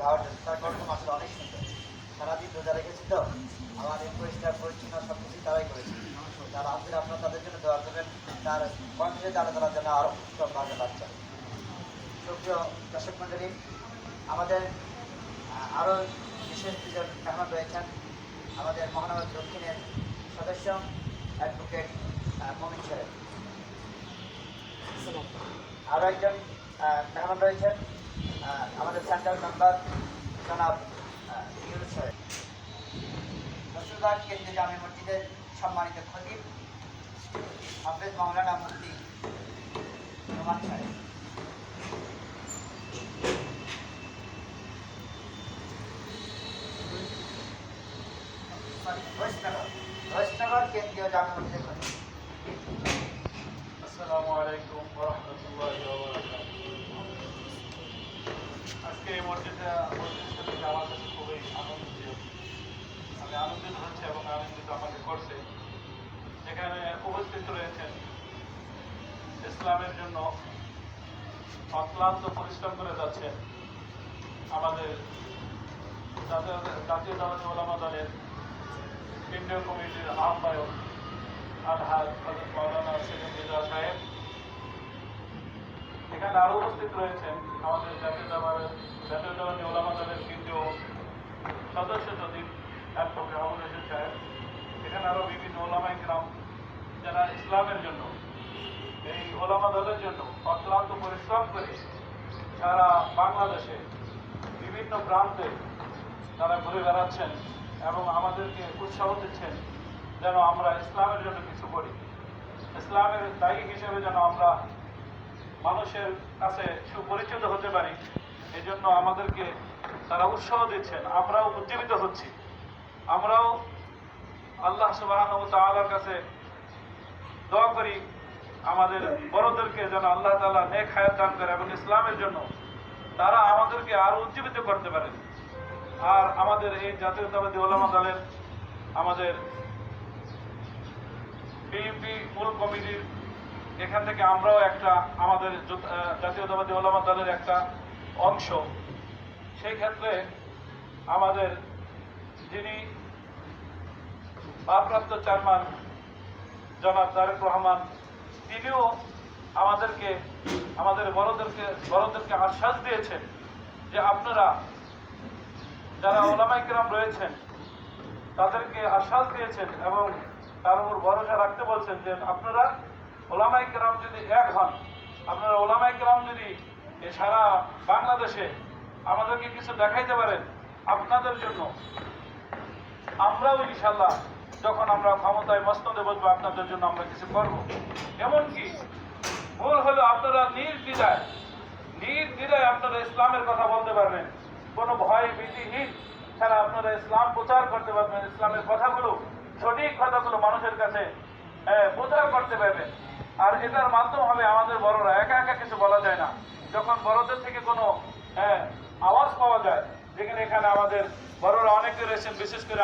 খাওয়ার চেষ্টা করলাম, আসলে অনেক সুন্দর। সারাদিন রোজা রেখেছি তো, আমাদের পরিষ্কার পরিচ্ছন্ন সব কিছু তারাই করেছি। তারা আমাদের আপনারা তাদের জন্য দোয়া করবেন, তার কণ্ঠে তারা যেন আরো উত্তম ভাবে বাচ্চা। সুপ্রিয় দর্শক মন্ডলী, আমাদের আরো বিশেষ দুজন মেহমান রয়েছেন। আমাদের মহানগর দক্ষিণের সদস্য অ্যাডভোকেট মমিন সাহেব। আরো একজন মেহমান রয়েছেন আমাদের সেন্ট্রাল মেম্বার জনাব ইউনুস সাহেব। রসুলবাগ কেন্দ্রীয় জামে মসজিদের সম্মানিত খতিব হাফেজ মাওলানা মুফতি নোমান সাহেব। রসনগর কেন্দ্রীয় জামে মসজিদের খতিব। আসসালামু আলাইকুম ওয়া রাহমাতুল্লাহি ওয়া বারাকাতুহু। আজকে এই মসজিদে থেকে আমার কাছে খুবই আনন্দিত, আমি আনন্দিত হচ্ছে এবং আনন্দিত আমাকে করছে। এখানে উপস্থিত রয়েছেন ইসলামের জন্য অক্লান্ত পরিশ্রম করে যাচ্ছেন আমাদের জাতীয়তাবাদী ওলামা দলের কেন্দ্রীয় কমিটির আহ্বায়ক আলহাজ হযরত মাওলানা সেলিম রিজা সাহেব। এখানে আরো উপস্থিত রয়েছেন আমাদের জাতীয়তাবাদী ওলামা দলের কেন্দ্রীয় সদস্য সচিব অ্যাডভোকেট আবুল রশিদ সাহেব। এখানে আরো বিভিন্ন ওলামায়ে কেরাম যারা ইসলামের জন্য, এই ওলামা দলের জন্য অক্লান্ত পরিশ্রম করে সারা বাংলাদেশে বিভিন্ন প্রান্তে তারা ঘুরে বেড়াচ্ছেন এবং আমাদেরকে উৎসাহ দিচ্ছেন যেন আমরা ইসলামের জন্য কিছু করি, ইসলামের দায়ী হিসেবে যেন আমরা মানুষের কাছে সুপরিচিত হতে পারি। এই জন্য আমাদেরকে তারা উৎসাহ দিচ্ছেন, আমরাও উজ্জীবিত হচ্ছি। আমরাও আল্লাহ সুবহানাহু ওয়া তাআলার কাছে দোয়া করি আমাদের বড়দেরকে যেন আল্লাহ তাআলা নেক হায়াত দান করে এবং ইসলামের জন্য তারা আমাদেরকে আরো উজ্জীবিত করতে পারেন। আর আমাদের এই জাতীয়তাবাদী ওলামা দলের আমাদের বিএনপি মূল কমিটির এখান থেকে আমরাও একটা আমাদের জাতীয়তাবাদী ওলামা দলের একটা অংশ। সেই ক্ষেত্রে আমাদের যিনি ভারপ্রাপ্ত চেয়ারম্যান জনাব তারেক রহমান, তিনিও আমাদেরকে আমাদের বড়দেরকে আশ্বাস দিয়েছেন যে আপনারা যারা ওলামায়ে কেরাম রয়েছেন তাদেরকে আশ্বাস দিয়েছেন এবং তার উপর ভরসা রাখতে বলছেন যে আপনারা ওলামায়ে কেরাম যদি এক হন, আপনারা ওলামায়ে কেরাম যদি সারা বাংলাদেশে আমাদেরকে কিছু দেখাইতে পারেন আপনাদের জন্য, আমরাও ইনশাআল্লাহ যখন আমরা ক্ষমতায় মসনদে বসবো আপনাদের জন্য আমরা কিছু করব। এমনকি মূল হলো আপনারা নির্দ্বিধায় আপনারা ইসলামের কথা বলতে পারবেন, কোনো ভয় ভীতিহীন ছাড়া আপনারা ইসলাম প্রচার করতে পারবেন, ইসলামের কথাগুলো সঠিক কথাগুলো মানুষের কাছে প্রচার করতে পারবেন। আর এটার মাধ্যম হবে আমাদের বড়রা, একা একা কিছু বলা যায় না, যখন বড়দের থেকে কোনো আওয়াজ পাওয়া যায়, যেখানে এখানে আমাদের বড়রা অনেকে রয়েছেন, বিশেষ করে